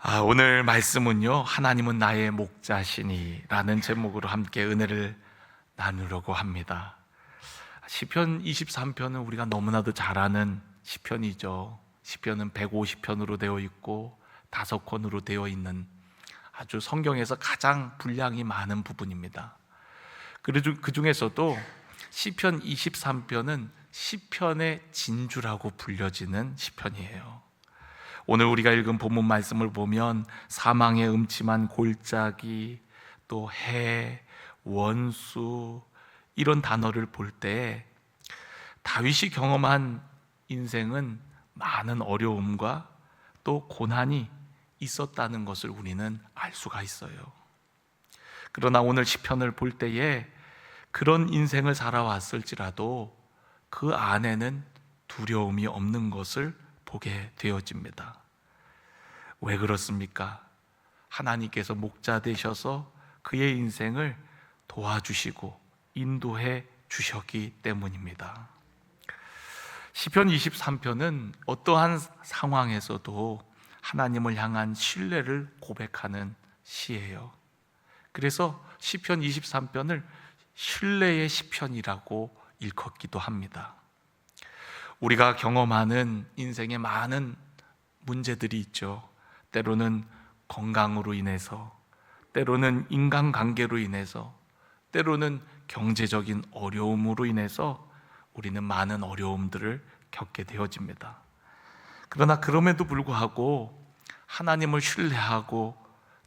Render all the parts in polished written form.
오늘 말씀은요, 하나님은 나의 목자시니 라는 제목으로 함께 은혜를 나누려고 합니다. 시편 23편은 우리가 너무나도 잘 아는 시편이죠. 시편은 150편으로 되어 있고 5권으로 되어 있는 아주 성경에서 가장 분량이 많은 부분입니다. 그 중에서도 시편 23편은 시편의 진주라고 불려지는 시편이에요. 오늘 우리가 읽은 본문 말씀을 보면 사망의 음침한 골짜기, 또 해, 원수 이런 단어를 볼 때 다윗이 경험한 인생은 많은 어려움과 또 고난이 있었다는 것을 우리는 알 수가 있어요. 그러나 오늘 시편을 볼 때에 그런 인생을 살아왔을지라도 그 안에는 두려움이 없는 것을 보게 되어집니다. 왜 그렇습니까? 하나님께서 목자 되셔서 그의 인생을 도와주시고 인도해 주셨기 때문입니다. 시편 23편은 어떠한 상황에서도 하나님을 향한 신뢰를 고백하는 시예요. 그래서 시편 23편을 신뢰의 시편이라고 일컫기도 합니다. 우리가 경험하는 인생에 많은 문제들이 있죠. 때로는 건강으로 인해서, 때로는 인간관계로 인해서, 때로는 경제적인 어려움으로 인해서 우리는 많은 어려움들을 겪게 되어집니다. 그러나 그럼에도 불구하고 하나님을 신뢰하고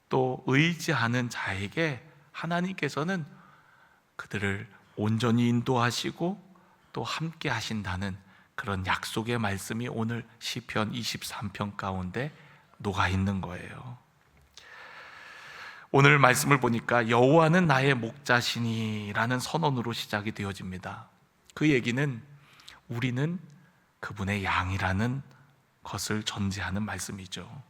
또 의지하는 자에게 하나님께서는 그들을 온전히 인도하시고 또 함께 하신다는 그런 약속의 말씀이 오늘 시편 23편 가운데 녹아 있는 거예요. 오늘 말씀을 보니까 여호와는 나의 목자시니라는 선언으로 시작이 되어집니다. 그 얘기는 우리는 그분의 양이라는 것을 전제하는 말씀이죠.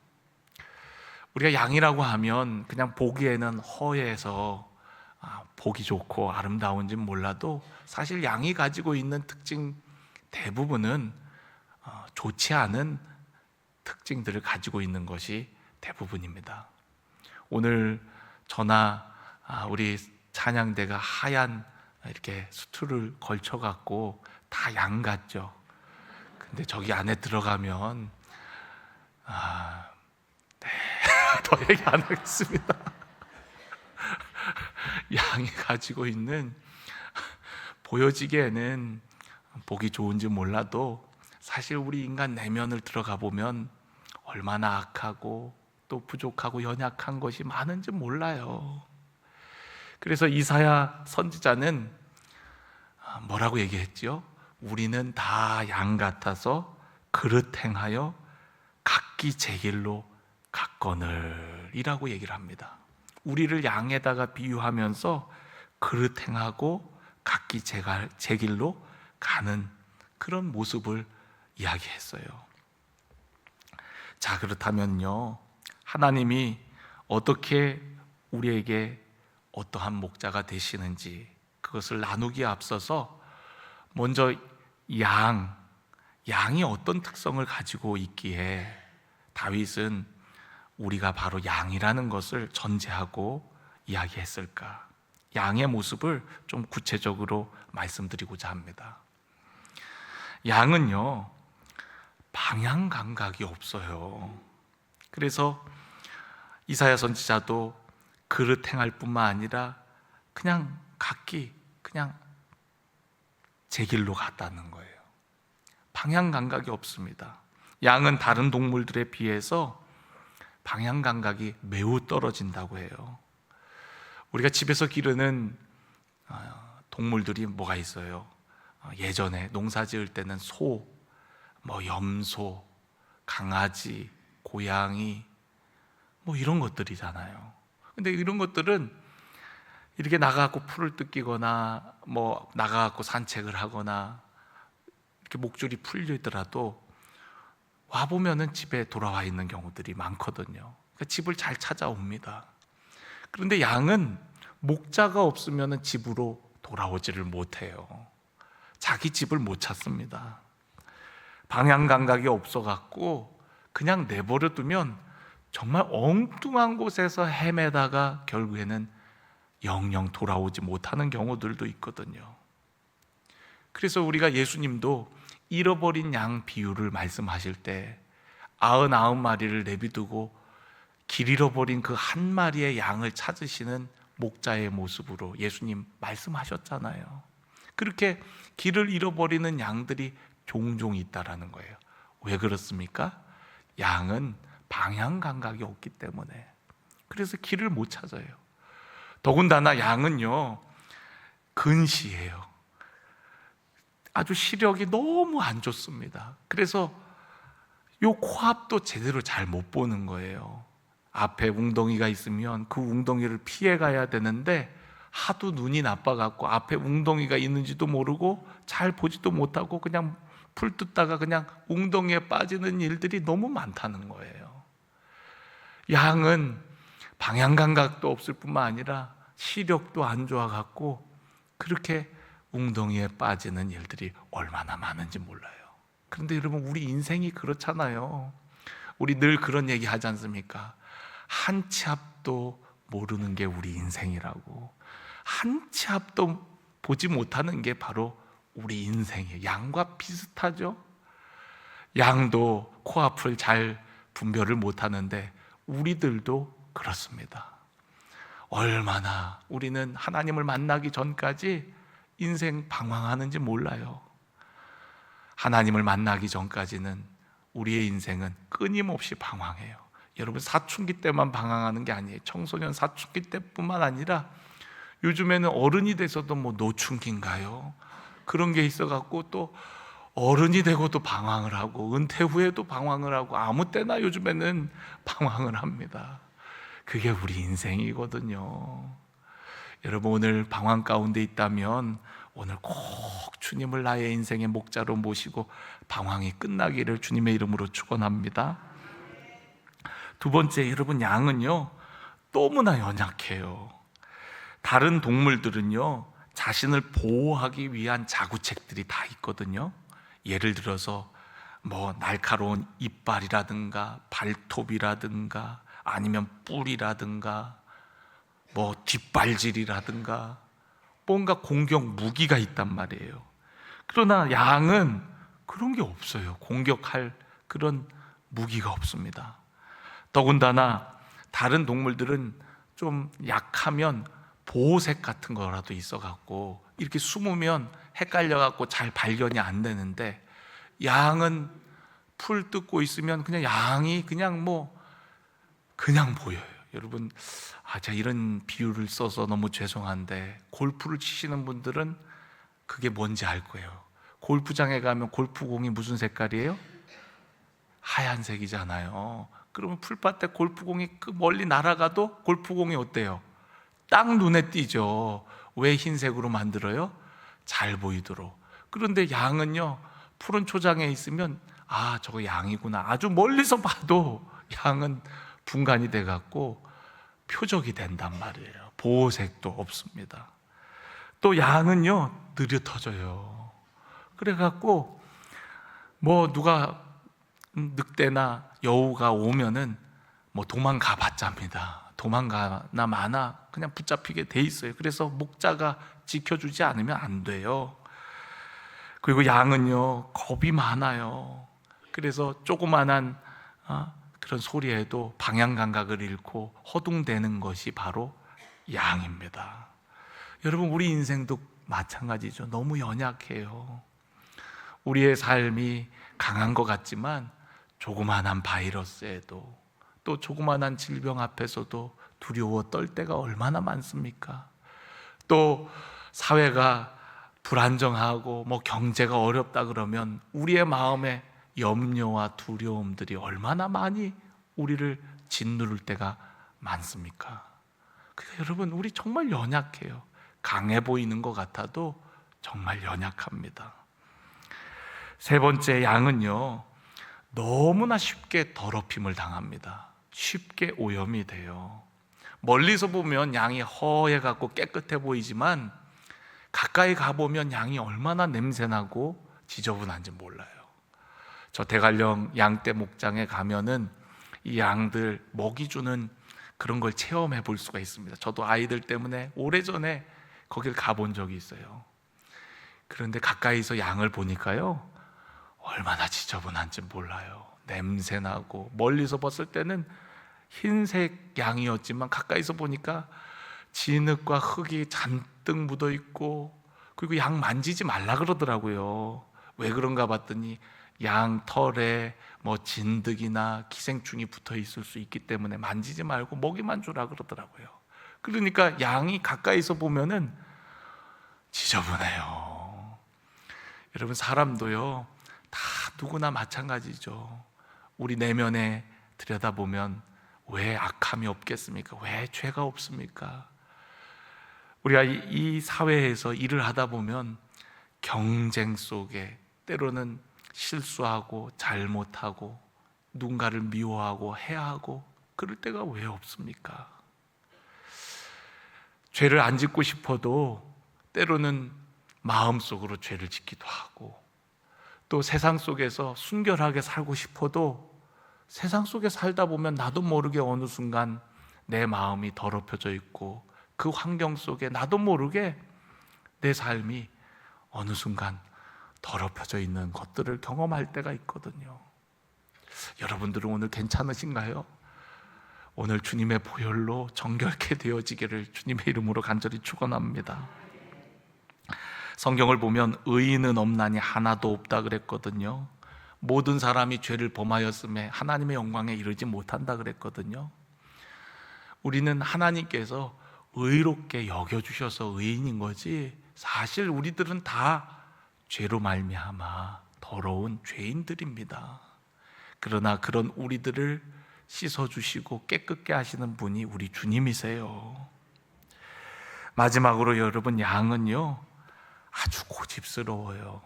우리가 양이라고 하면 그냥 보기에는 허해서 보기 좋고 아름다운지 몰라도 사실 양이 가지고 있는 특징 대부분은 좋지 않은 특징들을 가지고 있는 것이 대부분입니다. 오늘 저나 우리 찬양대가 하얀 이렇게 수트를 걸쳐 갖고 다 양 같죠. 근데 저기 안에 들어가면 더 얘기 안 하겠습니다. 양이 가지고 있는 보여지기에는 보기 좋은지 몰라도 사실 우리 인간 내면을 들어가 보면 얼마나 악하고 또 부족하고 연약한 것이 많은지 몰라요. 그래서 이사야 선지자는 뭐라고 얘기했지요? 우리는 다 양 같아서 그릇 행하여 각기 제 길로 갔거늘 이라고 얘기를 합니다. 우리를 양에다가 비유하면서 그릇 행하고 각기 제 길로 가는 그런 모습을 이야기했어요. 자, 그렇다면요, 하나님이 어떻게 우리에게 어떠한 목자가 되시는지 그것을 나누기에 앞서서 먼저 양이 어떤 특성을 가지고 있기에 다윗은 우리가 바로 양이라는 것을 전제하고 이야기했을까? 양의 모습을 좀 구체적으로 말씀드리고자 합니다. 양은요, 방향 감각이 없어요. 그래서 이사야 선지자도 그릇 행할 뿐만 아니라 그냥 각기 그냥 제 길로 갔다는 거예요. 방향 감각이 없습니다. 양은 다른 동물들에 비해서 방향 감각이 매우 떨어진다고 해요. 우리가 집에서 기르는 동물들이 뭐가 있어요? 예전에 농사 지을 때는 소, 염소, 강아지, 고양이 이런 것들이잖아요. 근데 이런 것들은 이렇게 나가고 풀을 뜯기거나 나가고 산책을 하거나 이렇게 목줄이 풀려 있더라도 와 보면은 집에 돌아와 있는 경우들이 많거든요. 그러니까 집을 잘 찾아옵니다. 그런데 양은 목자가 없으면 집으로 돌아오지를 못해요. 자기 집을 못 찾습니다. 방향 감각이 없어갖고 그냥 내버려 두면 정말 엉뚱한 곳에서 헤매다가 결국에는 영영 돌아오지 못하는 경우들도 있거든요. 그래서 우리가 예수님도 잃어버린 양 비유를 말씀하실 때 99마리를 내비두고 길 잃어버린 그 한 마리의 양을 찾으시는 목자의 모습으로 예수님 말씀하셨잖아요. 그렇게 길을 잃어버리는 양들이 종종 있다라는 거예요. 왜 그렇습니까? 양은 방향 감각이 없기 때문에. 그래서 길을 못 찾아요. 더군다나 양은요, 근시해요. 아주 시력이 너무 안 좋습니다. 그래서 요 코앞도 제대로 잘 못 보는 거예요. 앞에 웅덩이가 있으면 그 웅덩이를 피해 가야 되는데 하도 눈이 나빠갖고 앞에 웅덩이가 있는지도 모르고 잘 보지도 못하고 그냥 풀 뜯다가 그냥 웅덩이에 빠지는 일들이 너무 많다는 거예요. 양은 방향 감각도 없을 뿐만 아니라 시력도 안 좋아갖고 그렇게 웅덩이에 빠지는 일들이 얼마나 많은지 몰라요. 그런데 여러분, 우리 인생이 그렇잖아요. 우리 늘 그런 얘기 하지 않습니까? 한 치 앞도 모르는 게 우리 인생이라고. 한 치 앞도 보지 못하는 게 바로 우리 인생이에요. 양과 비슷하죠? 양도 코앞을 잘 분별을 못하는데 우리들도 그렇습니다. 얼마나 우리는 하나님을 만나기 전까지 인생 방황하는지 몰라요. 하나님을 만나기 전까지는 우리의 인생은 끊임없이 방황해요. 여러분, 사춘기 때만 방황하는 게 아니에요. 청소년 사춘기 때뿐만 아니라 요즘에는 어른이 돼서도 뭐 노춘기인가요? 그런 게 있어갖고 또 어른이 되고도 방황을 하고 은퇴 후에도 방황을 하고 아무 때나 요즘에는 방황을 합니다. 그게 우리 인생이거든요. 여러분, 오늘 방황 가운데 있다면 오늘 꼭 주님을 나의 인생의 목자로 모시고 방황이 끝나기를 주님의 이름으로 축원합니다. 두 번째, 여러분, 양은요 너무나 연약해요. 다른 동물들은요 자신을 보호하기 위한 자구책들이 다 있거든요. 예를 들어서 뭐 날카로운 이빨이라든가 발톱이라든가 아니면 뿔이라든가 뭐 뒷발질이라든가 뭔가 공격 무기가 있단 말이에요. 그러나 양은 그런 게 없어요. 공격할 그런 무기가 없습니다. 더군다나 다른 동물들은 좀 약하면 보호색 같은 거라도 있어갖고 이렇게 숨으면 헷갈려갖고 잘 발견이 안 되는데 양은 풀 뜯고 있으면 그냥 양이 그냥 그냥 보여요. 여러분, 제가 이런 비유를 써서 너무 죄송한데 골프를 치시는 분들은 그게 뭔지 알 거예요. 골프장에 가면 골프공이 무슨 색깔이에요? 하얀색이잖아요. 그러면 풀밭에 골프공이 그 멀리 날아가도 골프공이 어때요? 딱 눈에 띄죠. 왜 흰색으로 만들어요? 잘 보이도록. 그런데 양은요, 푸른 초장에 있으면 저거 양이구나. 아주 멀리서 봐도 양은 분간이 돼갖고 표적이 된단 말이에요. 보호색도 없습니다. 또 양은요 느려 터져요. 그래갖고 누가 늑대나 여우가 오면은 도망가 봤자입니다. 도망가나 마나 그냥 붙잡히게 돼 있어요. 그래서 목자가 지켜주지 않으면 안 돼요. 그리고 양은요 겁이 많아요. 그래서 조그만한 그런 소리에도 방향 감각을 잃고 허둥대는 것이 바로 양입니다. 여러분, 우리 인생도 마찬가지죠. 너무 연약해요. 우리의 삶이 강한 것 같지만 조그만한 바이러스에도 또 조그만한 질병 앞에서도 두려워 떨 때가 얼마나 많습니까? 또 사회가 불안정하고 경제가 어렵다 그러면 우리의 마음에 염려와 두려움들이 얼마나 많이 우리를 짓누를 때가 많습니까? 그러니까 여러분, 우리 정말 연약해요. 강해 보이는 것 같아도 정말 연약합니다. 세 번째, 양은요 너무나 쉽게 더럽힘을 당합니다. 쉽게 오염이 돼요. 멀리서 보면 양이 허해갖고 깨끗해 보이지만 가까이 가보면 양이 얼마나 냄새나고 지저분한지 몰라요. 저 대관령 양떼 목장에 가면은 이 양들 먹이 주는 그런 걸 체험해 볼 수가 있습니다. 저도 아이들 때문에 오래전에 거길 가본 적이 있어요. 그런데 가까이서 양을 보니까요, 얼마나 지저분한지 몰라요. 냄새나고, 멀리서 봤을 때는 흰색 양이었지만 가까이서 보니까 진흙과 흙이 잔뜩 묻어 있고, 그리고 양 만지지 말라 그러더라고요. 왜 그런가 봤더니 양 털에 뭐 진드기나 기생충이 붙어 있을 수 있기 때문에 만지지 말고 먹이만 주라 그러더라고요. 그러니까 양이 가까이서 보면은 지저분해요. 여러분, 사람도요, 다 누구나 마찬가지죠. 우리 내면에 들여다보면 왜 악함이 없겠습니까? 왜 죄가 없습니까? 우리가 이 사회에서 일을 하다 보면 경쟁 속에 때로는 실수하고 잘못하고 누군가를 미워하고 해하고 그럴 때가 왜 없습니까? 죄를 안 짓고 싶어도 때로는 마음속으로 죄를 짓기도 하고, 또 세상 속에서 순결하게 살고 싶어도 세상 속에 살다 보면 나도 모르게 어느 순간 내 마음이 더럽혀져 있고, 그 환경 속에 나도 모르게 내 삶이 어느 순간 더럽혀져 있는 것들을 경험할 때가 있거든요. 여러분들은 오늘 괜찮으신가요? 오늘 주님의 보혈로 정결케 되어지기를 주님의 이름으로 간절히 축원합니다. 성경을 보면 의인은 없나니 하나도 없다 그랬거든요. 모든 사람이 죄를 범하였음에 하나님의 영광에 이르지 못한다 그랬거든요. 우리는 하나님께서 의롭게 여겨주셔서 의인인 거지, 사실 우리들은 다 죄로 말미암아 더러운 죄인들입니다. 그러나 그런 우리들을 씻어주시고 깨끗게 하시는 분이 우리 주님이세요. 마지막으로 여러분, 양은요 아주 고집스러워요.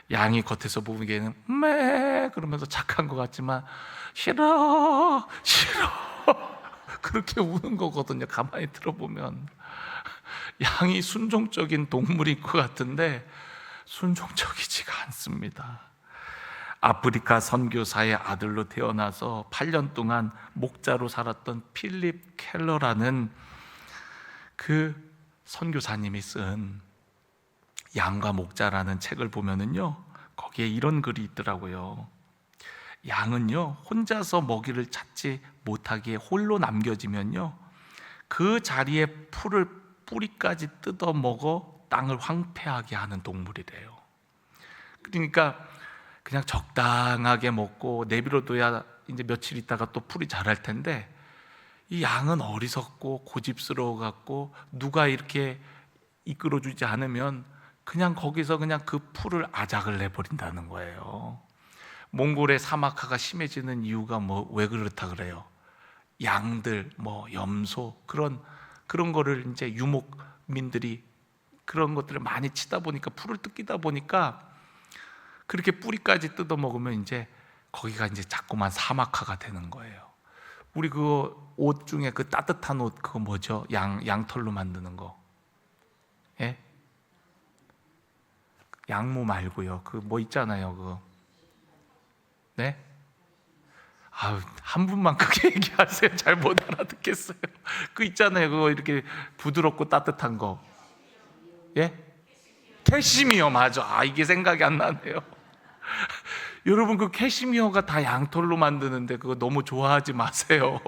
양이 겉에서 보기에는 매 그러면서 착한 것 같지만 싫어 그렇게 우는 거거든요. 가만히 들어보면 양이 순종적인 동물인 것 같은데 순종적이지가 않습니다. 아프리카 선교사의 아들로 태어나서 8년 동안 목자로 살았던 필립 켈러라는 그 선교사님이 쓴 양과 목자라는 책을 보면은요, 거기에 이런 글이 있더라고요. 양은요 혼자서 먹이를 찾지 못하기에 홀로 남겨지면요, 그 자리에 풀을 뿌리까지 뜯어 먹어 땅을 황폐하게 하는 동물이래요. 그러니까 그냥 적당하게 먹고 내버려둬야 이제 며칠 있다가 또 풀이 자랄 텐데, 이 양은 어리석고 고집스러워 갖고 누가 이렇게 이끌어주지 않으면 그냥 거기서 그냥 그 풀을 아작을 내버린다는 거예요. 몽골의 사막화가 심해지는 이유가 왜 그렇다 그래요? 양들, 염소 그런 거를 이제 유목민들이 그런 것들을 많이 치다 보니까, 풀을 뜯기다 보니까 그렇게 뿌리까지 뜯어 먹으면 이제 거기가 이제 자꾸만 사막화가 되는 거예요. 우리 그 옷 중에 그 따뜻한 옷 그거 뭐죠? 양털로 만드는 거. 예? 양모 말고요. 그 뭐 있잖아요. 그 네? 한 분만 크게 얘기하세요. 잘 못 알아듣겠어요. 그 있잖아요. 그거 이렇게 부드럽고 따뜻한 거. 예? 캐시미어. 맞아. 이게 생각이 안 나네요. 여러분, 그 캐시미어가 다 양털로 만드는데 그거 너무 좋아하지 마세요.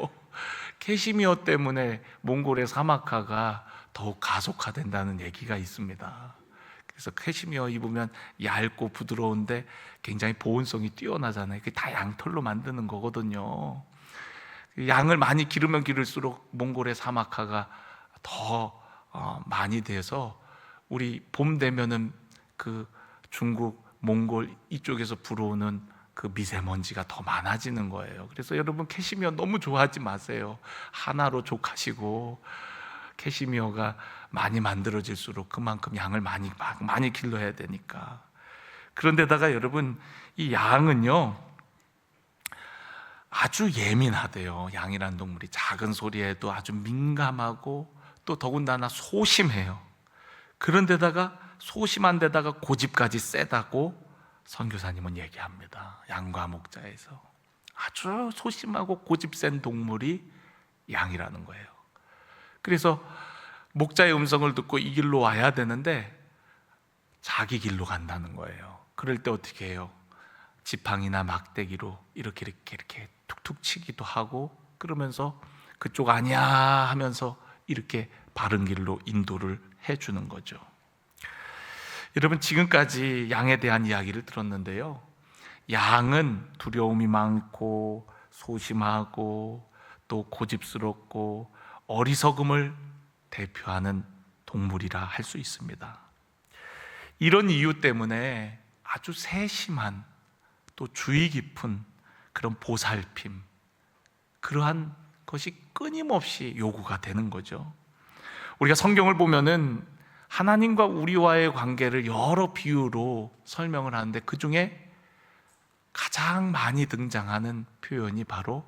캐시미어 때문에 몽골의 사막화가 더욱 가속화된다는 얘기가 있습니다. 그래서 캐시미어 입으면 얇고 부드러운데 굉장히 보온성이 뛰어나잖아요. 그게 다 양털로 만드는 거거든요. 양을 많이 기르면 기를수록 몽골의 사막화가 더 많이 돼서 우리 봄 되면은 그 중국, 몽골 이쪽에서 불어오는 그 미세먼지가 더 많아지는 거예요. 그래서 여러분, 캐시미어 너무 좋아하지 마세요. 하나로 족하시고, 캐시미어가 많이 만들어질수록 그만큼 양을 많이 길러야 되니까. 그런데다가 여러분, 이 양은요 아주 예민하대요. 양이라는 동물이 작은 소리에도 아주 민감하고 또 더군다나 소심해요. 그런데다가 소심한 데다가 고집까지 세다고 선교사님은 얘기합니다. 양과 목자에서 아주 소심하고 고집센 동물이 양이라는 거예요. 그래서 목자의 음성을 듣고 이 길로 와야 되는데 자기 길로 간다는 거예요. 그럴 때 어떻게 해요? 지팡이나 막대기로 이렇게 툭툭 치기도 하고, 그러면서 그쪽 아니야 하면서 이렇게 바른 길로 인도를 해주는 거죠. 여러분, 지금까지 양에 대한 이야기를 들었는데요, 양은 두려움이 많고 소심하고 또 고집스럽고 어리석음을 대표하는 동물이라 할 수 있습니다. 이런 이유 때문에 아주 세심한 또 주의 깊은 그런 보살핌, 그러한 것이 끊임없이 요구가 되는 거죠. 우리가 성경을 보면은 하나님과 우리와의 관계를 여러 비유로 설명을 하는데, 그 중에 가장 많이 등장하는 표현이 바로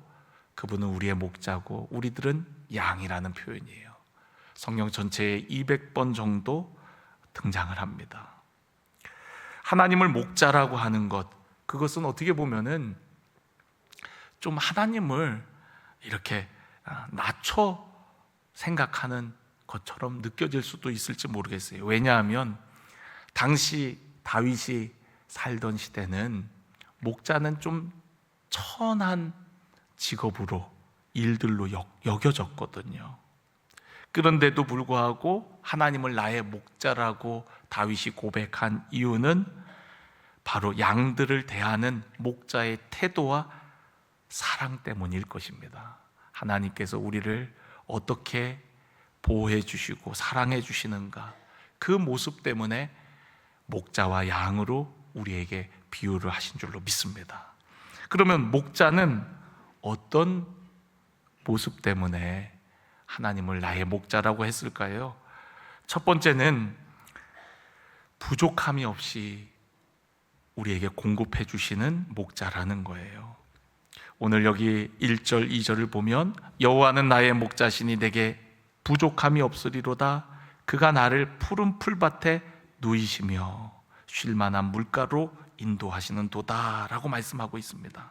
그분은 우리의 목자고 우리들은 양이라는 표현이에요. 성경 전체에 200번 정도 등장을 합니다. 하나님을 목자라고 하는 것, 그것은 어떻게 보면은 좀 하나님을 이렇게 낮춰 생각하는 것처럼 느껴질 수도 있을지 모르겠어요. 왜냐하면 당시 다윗이 살던 시대는 목자는 좀 천한 직업으로, 일들로 여겨졌거든요. 그런데도 불구하고 하나님을 나의 목자라고 다윗이 고백한 이유는 바로 양들을 대하는 목자의 태도와 사랑 때문일 것입니다. 하나님께서 우리를 어떻게 보호해 주시고 사랑해 주시는가, 그 모습 때문에 목자와 양으로 우리에게 비유를 하신 줄로 믿습니다. 그러면 목자는 어떤 모습 때문에 하나님을 나의 목자라고 했을까요? 첫 번째는 부족함이 없이 우리에게 공급해 주시는 목자라는 거예요. 오늘 여기 1절, 2절을 보면 여호와는 나의 목자시니 내게 부족함이 없으리로다. 그가 나를 푸른 풀밭에 누이시며 쉴 만한 물가로 인도하시는 도다 라고 말씀하고 있습니다.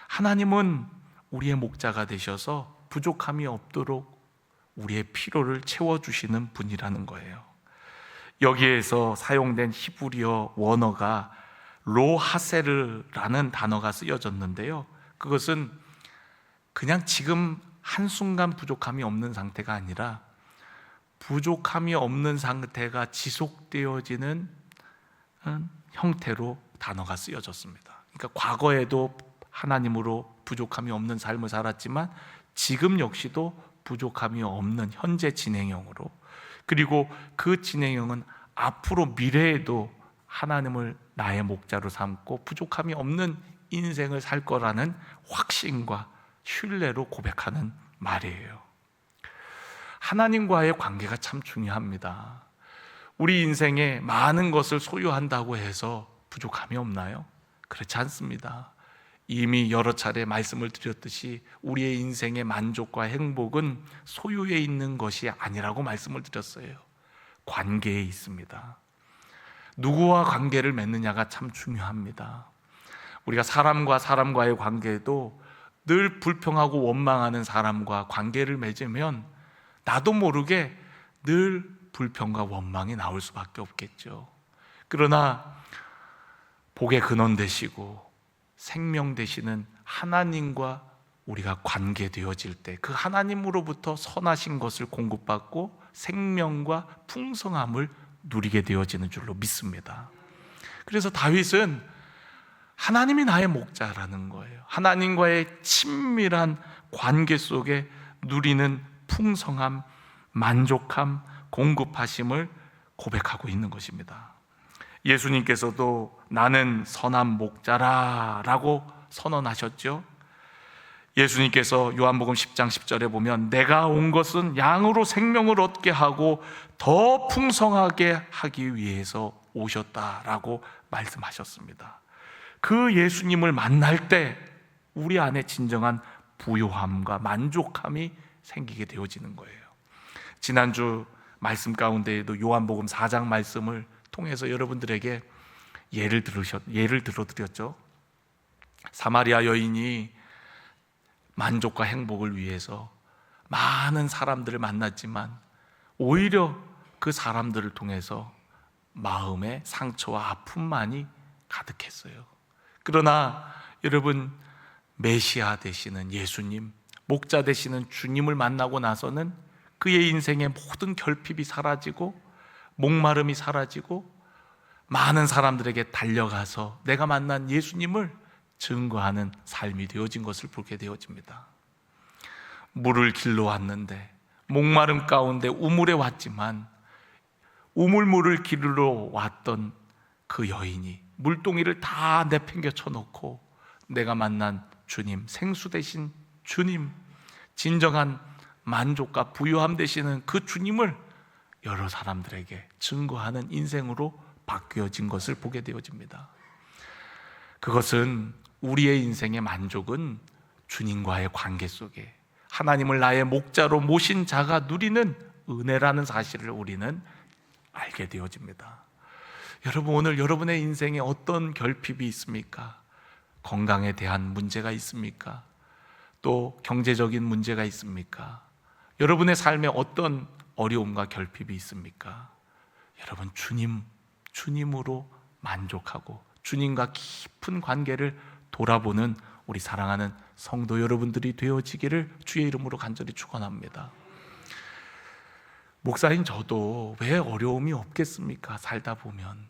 하나님은 우리의 목자가 되셔서 부족함이 없도록 우리의 필요를 채워주시는 분이라는 거예요. 여기에서 사용된 히브리어 원어가 로하세르라는 단어가 쓰여졌는데요, 그것은 그냥 지금 한순간 부족함이 없는 상태가 아니라 부족함이 없는 상태가 지속되어지는 형태로 단어가 쓰여졌습니다. 그러니까 과거에도 하나님으로 부족함이 없는 삶을 살았지만 지금 역시도 부족함이 없는 현재 진행형으로, 그리고 그 진행형은 앞으로 미래에도 하나님을 나의 목자로 삼고 부족함이 없는 인생을 살 거라는 확신과 신뢰로 고백하는 말이에요. 하나님과의 관계가 참 중요합니다. 우리 인생에 많은 것을 소유한다고 해서 부족함이 없나요? 그렇지 않습니다. 이미 여러 차례 말씀을 드렸듯이 우리의 인생의 만족과 행복은 소유에 있는 것이 아니라고 말씀을 드렸어요. 관계에 있습니다. 누구와 관계를 맺느냐가 참 중요합니다. 우리가 사람과 사람과의 관계에도 늘 불평하고 원망하는 사람과 관계를 맺으면 나도 모르게 늘 불평과 원망이 나올 수밖에 없겠죠. 그러나 복의 근원 되시고 생명 되시는 하나님과 우리가 관계되어질 때 그 하나님으로부터 선하신 것을 공급받고 생명과 풍성함을 누리게 되어지는 줄로 믿습니다. 그래서 다윗은 하나님이 나의 목자라는 거예요. 하나님과의 친밀한 관계 속에 누리는 풍성함, 만족함, 공급하심을 고백하고 있는 것입니다. 예수님께서도 나는 선한 목자라 라고 선언하셨죠. 예수님께서 요한복음 10장 10절에 보면 내가 온 것은 양으로 생명을 얻게 하고 더 풍성하게 하기 위해서 오셨다라고 말씀하셨습니다. 그 예수님을 만날 때 우리 안에 진정한 부요함과 만족함이 생기게 되어지는 거예요. 지난주 말씀 가운데에도 요한복음 4장 말씀을 통해서 여러분들에게 예를 들어드렸죠. 사마리아 여인이 만족과 행복을 위해서 많은 사람들을 만났지만 오히려 그 사람들을 통해서 마음의 상처와 아픔만이 가득했어요. 그러나 여러분, 메시아 되시는 예수님, 목자 되시는 주님을 만나고 나서는 그의 인생의 모든 결핍이 사라지고 목마름이 사라지고 많은 사람들에게 달려가서 내가 만난 예수님을 증거하는 삶이 되어진 것을 보게 되어집니다. 물을 길러 왔는데 목마름 가운데 우물에 왔지만 우물물을 기르러 왔던 그 여인이 물동이를 다 내팽겨 쳐놓고 내가 만난 주님, 생수 되신 주님, 진정한 만족과 부유함 되시는 그 주님을 여러 사람들에게 증거하는 인생으로 바뀌어진 것을 보게 되어집니다. 그것은 우리의 인생의 만족은 주님과의 관계 속에 하나님을 나의 목자로 모신 자가 누리는 은혜라는 사실을 우리는 알게 되어집니다. 여러분, 오늘 여러분의 인생에 어떤 결핍이 있습니까? 건강에 대한 문제가 있습니까? 또 경제적인 문제가 있습니까? 여러분의 삶에 어떤 어려움과 결핍이 있습니까? 여러분, 주님으로 만족하고 주님과 깊은 관계를 돌아보는 우리 사랑하는 성도 여러분들이 되어지기를 주의 이름으로 간절히 축원합니다. 목사인 저도 왜 어려움이 없겠습니까? 살다 보면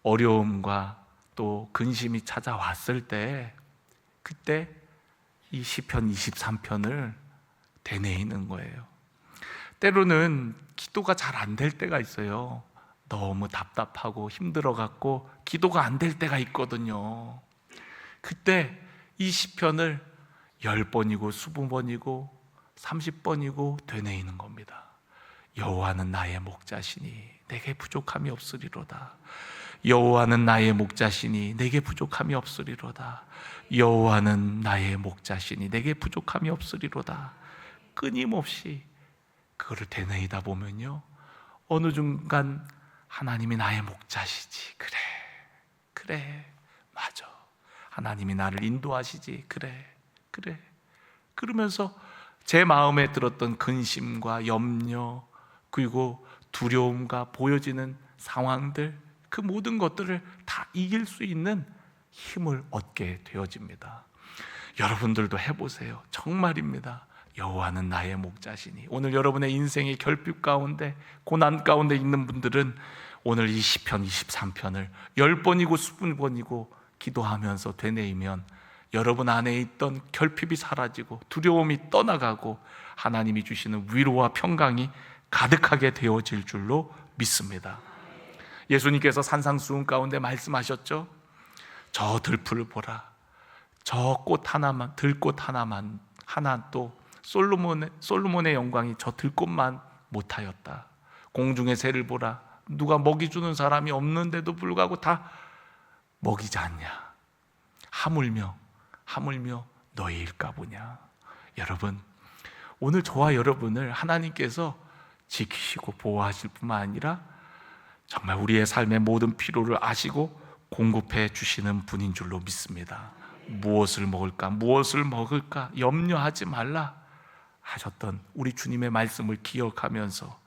어려움과 또 근심이 찾아왔을 때 그때 이 시편 23편을 되뇌이는 거예요. 때로는 기도가 잘 안 될 때가 있어요. 너무 답답하고 힘들어갖고 기도가 안 될 때가 있거든요. 그때 이 시편을 10번이고 20번이고 30번이고 되뇌이는 겁니다. 여호와는 나의 목자시니 내게 부족함이 없으리로다. 여호와는 나의 목자시니 내게 부족함이 없으리로다. 여호와는 나의 목자시니 내게 부족함이 없으리로다. 끊임없이 그거를 되뇌이다 보면요, 어느 순간 하나님이 나의 목자시지. 그래, 맞아. 하나님이 나를 인도하시지. 그래. 그러면서 제 마음에 들었던 근심과 염려, 그리고 두려움과 보여지는 상황들, 그 모든 것들을 다 이길 수 있는 힘을 얻게 되어집니다. 여러분들도 해보세요. 정말입니다. 여호와는 나의 목자시니. 오늘 여러분의 인생의 결핍 가운데, 고난 가운데 있는 분들은 오늘 이 시편 23편을 10번이고 20번이고 기도하면서 되뇌이면 여러분 안에 있던 결핍이 사라지고 두려움이 떠나가고 하나님이 주시는 위로와 평강이 가득하게 되어질 줄로 믿습니다. 예수님께서 산상수훈 가운데 말씀하셨죠. 저 들풀을 보라. 저 꽃 하나만, 들꽃 하나만, 하나 또 솔로몬의 영광이 저 들꽃만 못하였다. 공중의 새를 보라. 누가 먹이 주는 사람이 없는데도 불구하고 다 먹이지 않냐. 하물며 너희 일까보냐. 여러분, 오늘 저와 여러분을 하나님께서 지키시고 보호하실 뿐만 아니라 정말 우리의 삶의 모든 필요를 아시고 공급해 주시는 분인 줄로 믿습니다. 무엇을 먹을까 염려하지 말라 하셨던 우리 주님의 말씀을 기억하면서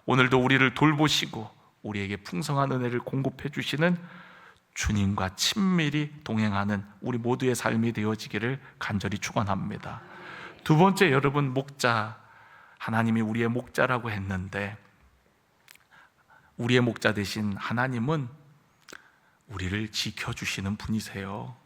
오늘도 우리를 돌보시고 우리에게 풍성한 은혜를 공급해 주시는 주님과 친밀히 동행하는 우리 모두의 삶이 되어지기를 간절히 축원합니다. 두 번째, 여러분, 목자, 하나님이 우리의 목자라고 했는데 우리의 목자 되신 하나님은 우리를 지켜주시는 분이세요.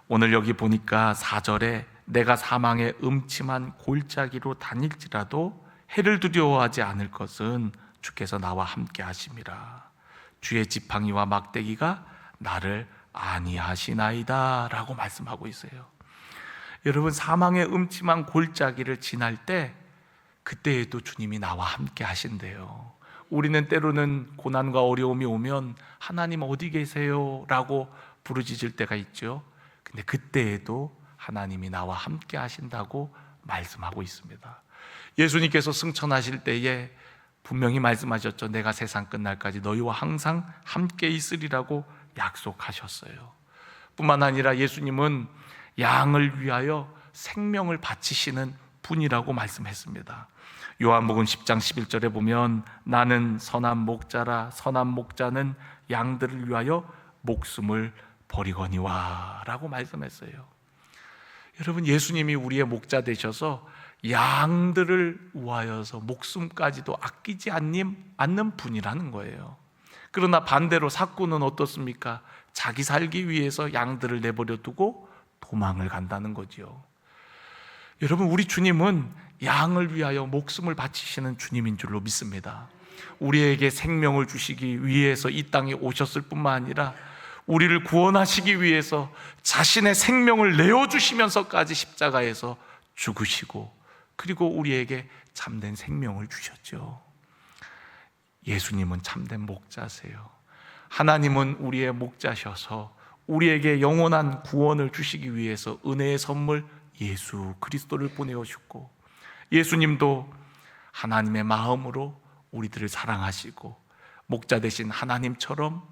오늘 여기 보니까 4절에 내가 사망의 음침한 골짜기로 다닐지라도 해를 두려워하지 않을 것은 주께서 나와 함께 하심이라. 주의 지팡이와 막대기가 나를 안위하시나이다 라고 말씀하고 있어요. 여러분, 사망의 음침한 골짜기를 지날 때 그때에도 주님이 나와 함께 하신대요. 우리는 때로는 고난과 어려움이 오면 하나님 어디 계세요? 라고 부르짖을 때가 있죠. 근데 그때에도 하나님이 나와 함께 하신다고 말씀하고 있습니다. 예수님께서 승천하실 때에 분명히 말씀하셨죠. 내가 세상 끝날까지 너희와 항상 함께 있으리라고 약속하셨어요. 뿐만 아니라 예수님은 양을 위하여 생명을 바치시는 분이라고 말씀했습니다. 요한복음 10장 11절에 보면 나는 선한 목자라 선한 목자는 양들을 위하여 목숨을 버리거니와 라고 말씀했어요. 여러분, 예수님이 우리의 목자 되셔서 양들을 위하여서 목숨까지도 아끼지 않는 분이라는 거예요. 그러나 반대로 삭구는 어떻습니까? 자기 살기 위해서 양들을 내버려 두고 도망을 간다는 거죠. 여러분, 우리 주님은 양을 위하여 목숨을 바치시는 주님인 줄로 믿습니다. 우리에게 생명을 주시기 위해서 이 땅에 오셨을 뿐만 아니라 우리를 구원하시기 위해서 자신의 생명을 내어주시면서까지 십자가에서 죽으시고 그리고 우리에게 참된 생명을 주셨죠. 예수님은 참된 목자세요. 하나님은 우리의 목자셔서 우리에게 영원한 구원을 주시기 위해서 은혜의 선물 예수 그리스도를 보내오셨고, 예수님도 하나님의 마음으로 우리들을 사랑하시고 목자 되신 하나님처럼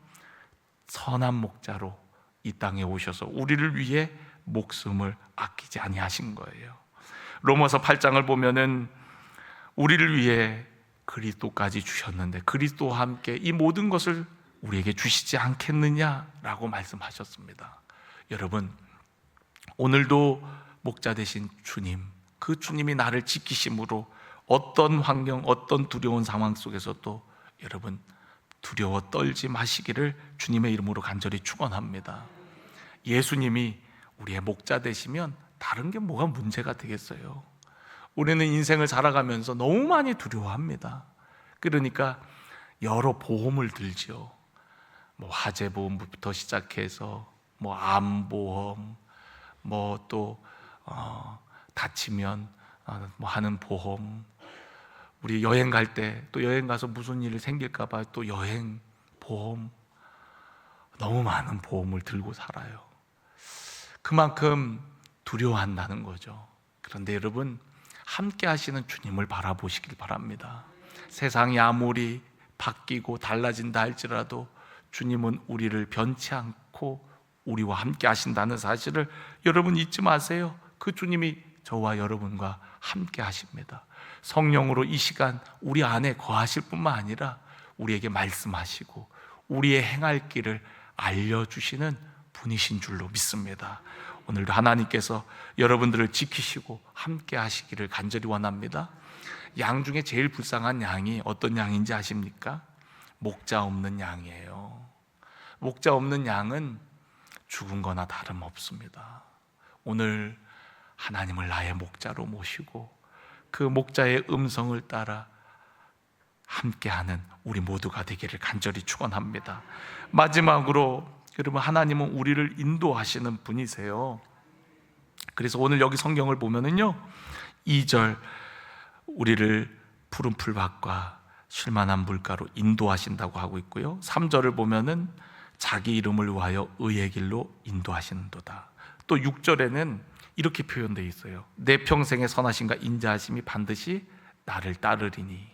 선한 목자로 이 땅에 오셔서 우리를 위해 목숨을 아끼지 아니하신 거예요. 로마서 8장을 보면은 우리를 위해 그리스도까지 주셨는데 그리스도와 함께 이 모든 것을 우리에게 주시지 않겠느냐라고 말씀하셨습니다. 여러분, 오늘도 목자 되신 주님, 그 주님이 나를 지키심으로 어떤 환경, 어떤 두려운 상황 속에서도 여러분 두려워 떨지 마시기를 주님의 이름으로 간절히 축원합니다. 예수님이 우리의 목자 되시면 다른 게 뭐가 문제가 되겠어요? 우리는 인생을 살아가면서 너무 많이 두려워합니다. 그러니까 여러 보험을 들죠. 뭐 화재 보험부터 시작해서 뭐 암보험, 뭐 또 다치면 뭐 하는 보험, 우리 여행 갈 때 또 여행 가서 무슨 일이 생길까 봐 또 여행 보험, 너무 많은 보험을 들고 살아요. 그만큼 두려워한다는 거죠. 그런데 여러분, 함께 하시는 주님을 바라보시길 바랍니다. 세상이 아무리 바뀌고 달라진다 할지라도 주님은 우리를 변치 않고 우리와 함께 하신다는 사실을 여러분 잊지 마세요. 그 주님이 저와 여러분과 함께 하십니다. 성령으로 이 시간 우리 안에 거하실 뿐만 아니라 우리에게 말씀하시고 우리의 행할 길을 알려주시는 분이신 줄로 믿습니다. 오늘도 하나님께서 여러분들을 지키시고 함께 하시기를 간절히 원합니다. 양 중에 제일 불쌍한 양이 어떤 양인지 아십니까? 목자 없는 양이에요. 목자 없는 양은 죽은 거나 다름없습니다. 오늘 하나님을 나의 목자로 모시고 그 목자의 음성을 따라 함께하는 우리 모두가 되기를 간절히 축원합니다. 마지막으로, 여러분, 하나님은 우리를 인도하시는 분이세요. 그래서 오늘 여기 성경을 보면은요, 2절 우리를 푸른 풀밭과 쉴만한 물가로 인도하신다고 하고 있고요, 3절을 보면은 자기 이름을 위하여 의의 길로 인도하시는도다. 또 6절에는 이렇게 표현되어 있어요. 내 평생의 선하심과 인자하심이 반드시 나를 따르리니.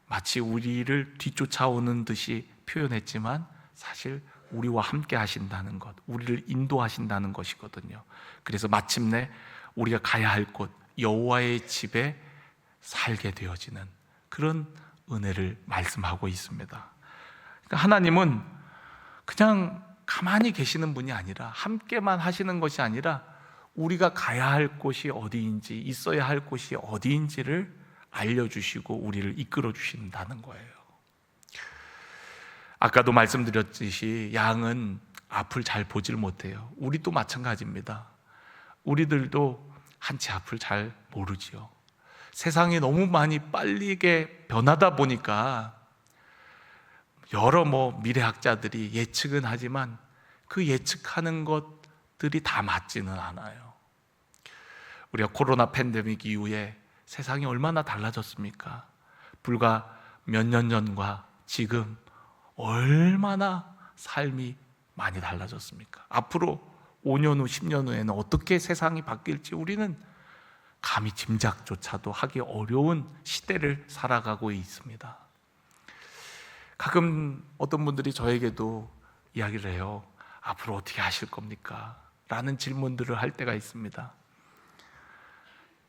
마치 우리를 뒤쫓아오는 듯이 표현했지만 사실 우리와 함께 하신다는 것, 우리를 인도하신다는 것이거든요. 그래서 마침내 우리가 가야 할 곳, 여호와의 집에 살게 되어지는 그런 은혜를 말씀하고 있습니다. 그러니까 하나님은 그냥 가만히 계시는 분이 아니라, 함께만 하시는 것이 아니라 우리가 가야 할 곳이 어디인지, 있어야 할 곳이 어디인지를 알려주시고 우리를 이끌어 주신다는 거예요. 아까도 말씀드렸듯이 양은 앞을 잘 보질 못해요. 우리도 마찬가지입니다. 우리들도 한치 앞을 잘 모르지요. 세상이 너무 많이 빠르게 변하다 보니까 여러 미래학자들이 예측은 하지만 그 예측하는 것들이 다 맞지는 않아요. 우리가 코로나 팬데믹 이후에 세상이 얼마나 달라졌습니까? 불과 몇 년 전과 지금 얼마나 삶이 많이 달라졌습니까? 앞으로 5년 후, 10년 후에는 어떻게 세상이 바뀔지 우리는 감히 짐작조차도 하기 어려운 시대를 살아가고 있습니다. 가끔 어떤 분들이 저에게도 이야기를 해요. 앞으로 어떻게 하실 겁니까? 라는 질문들을 할 때가 있습니다.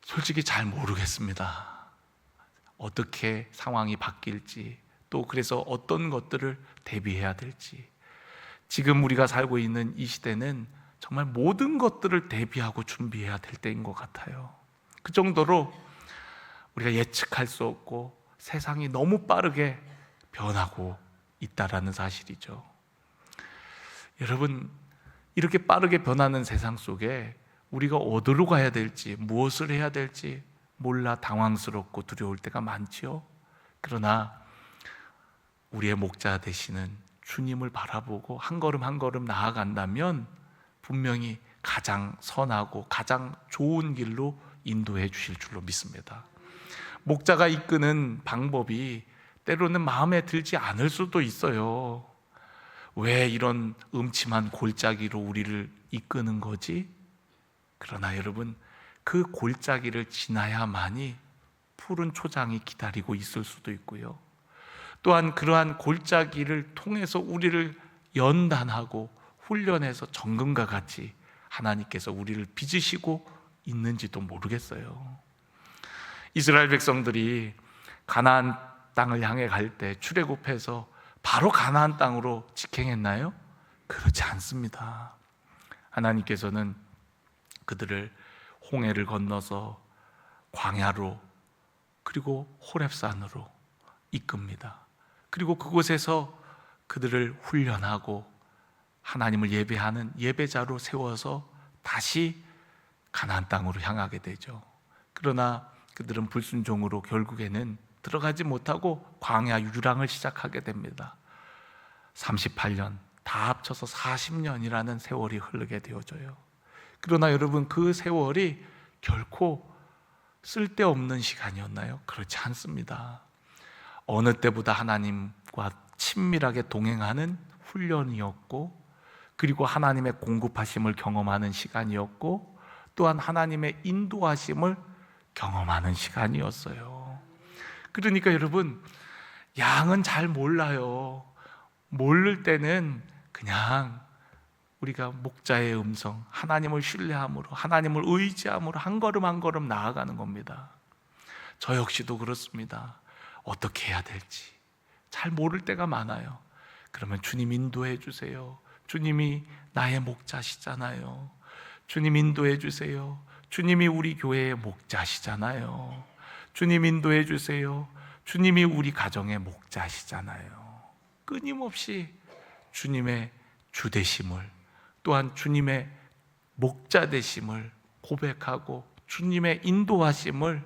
솔직히 잘 모르겠습니다. 어떻게 상황이 바뀔지, 또 그래서 어떤 것들을 대비해야 될지. 지금 우리가 살고 있는 이 시대는 정말 모든 것들을 대비하고 준비해야 될 때인 것 같아요. 그 정도로 우리가 예측할 수 없고 세상이 너무 빠르게 변하고 있다라는 사실이죠. 여러분, 이렇게 빠르게 변하는 세상 속에 우리가 어디로 가야 될지, 무엇을 해야 될지 몰라 당황스럽고 두려울 때가 많지요. 그러나 우리의 목자 되시는 주님을 바라보고 한 걸음 한 걸음 나아간다면 분명히 가장 선하고 가장 좋은 길로 인도해 주실 줄로 믿습니다. 목자가 이끄는 방법이 때로는 마음에 들지 않을 수도 있어요. 왜 이런 음침한 골짜기로 우리를 이끄는 거지? 그러나 여러분, 그 골짜기를 지나야만이 푸른 초장이 기다리고 있을 수도 있고요. 또한 그러한 골짜기를 통해서 우리를 연단하고 훈련해서 정금과 같이 하나님께서 우리를 빚으시고 있는지도 모르겠어요. 이스라엘 백성들이 가나안 땅을 향해 갈 때 출애굽해서 바로 가나안 땅으로 직행했나요? 그렇지 않습니다. 하나님께서는 그들을 홍해를 건너서 광야로 그리고 호렙산으로 이끕니다. 그리고 그곳에서 그들을 훈련하고 하나님을 예배하는 예배자로 세워서 다시 가나안 땅으로 향하게 되죠. 그러나 그들은 불순종으로 결국에는 들어가지 못하고 광야 유랑을 시작하게 됩니다. 38년, 다 합쳐서 40년이라는 세월이 흐르게 되어져요. 그러나 여러분, 그 세월이 결코 쓸데없는 시간이었나요? 그렇지 않습니다. 어느 때보다 하나님과 친밀하게 동행하는 훈련이었고, 그리고 하나님의 공급하심을 경험하는 시간이었고, 또한 하나님의 인도하심을 경험하는 시간이었어요. 그러니까 여러분, 양은 잘 몰라요. 모를 때는 그냥 우리가 목자의 음성, 하나님을 신뢰함으로, 하나님을 의지함으로 한 걸음 한 걸음 나아가는 겁니다. 저 역시도 그렇습니다. 어떻게 해야 될지 잘 모를 때가 많아요. 그러면 주님 인도해 주세요. 주님이 나의 목자시잖아요. 주님 인도해 주세요. 주님이 우리 교회의 목자시잖아요. 주님 인도해 주세요. 주님이 우리 가정의 목자시잖아요. 끊임없이 주님의 주 되심을, 또한 주님의 목자 되심을 고백하고 주님의 인도하심을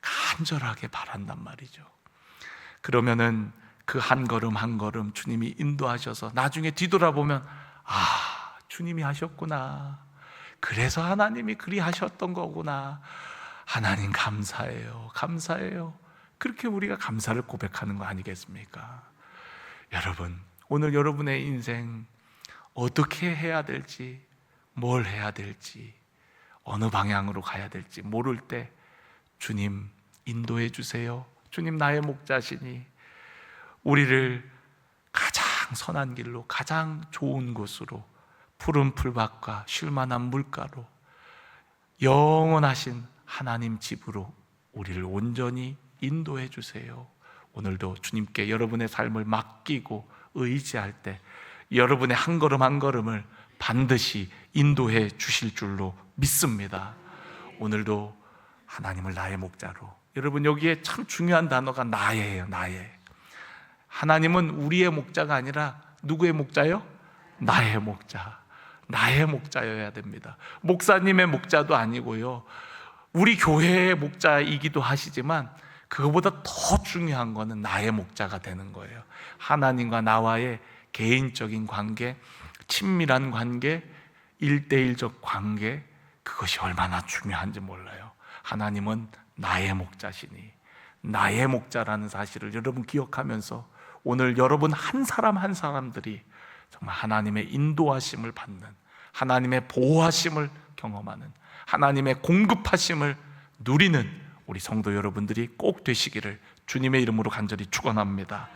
간절하게 바란단 말이죠. 그러면은 그 한 걸음 한 걸음 주님이 인도하셔서 나중에 뒤돌아보면, 아, 주님이 하셨구나. 그래서 하나님이 그리 하셨던 거구나. 하나님 감사해요. 감사해요. 그렇게 우리가 감사를 고백하는 거 아니겠습니까? 여러분, 오늘 여러분의 인생 어떻게 해야 될지, 뭘 해야 될지, 어느 방향으로 가야 될지 모를 때 주님 인도해 주세요. 주님 나의 목자시니 우리를 가장 선한 길로, 가장 좋은 곳으로, 푸른 풀밭과 쉴만한 물가로, 영원하신 하나님 집으로 우리를 온전히 인도해 주세요. 오늘도 주님께 여러분의 삶을 맡기고 의지할 때 여러분의 한 걸음 한 걸음을 반드시 인도해 주실 줄로 믿습니다. 오늘도 하나님을 나의 목자로, 여러분 여기에 참 중요한 단어가 나예요. 나의. 하나님은 우리의 목자가 아니라 누구의 목자요? 나의 목자. 나의 목자여야 됩니다. 목사님의 목자도 아니고요, 우리 교회의 목자이기도 하시지만 그거보다 더 중요한 거는 나의 목자가 되는 거예요. 하나님과 나와의 개인적인 관계, 친밀한 관계, 일대일적 관계, 그것이 얼마나 중요한지 몰라요. 하나님은 나의 목자시니, 나의 목자라는 사실을 여러분 기억하면서 오늘 여러분 한 사람 한 사람들이 정말 하나님의 인도하심을 받는, 하나님의 보호하심을 경험하는, 하나님의 공급하심을 누리는 우리 성도 여러분들이 꼭 되시기를 주님의 이름으로 간절히 축원합니다.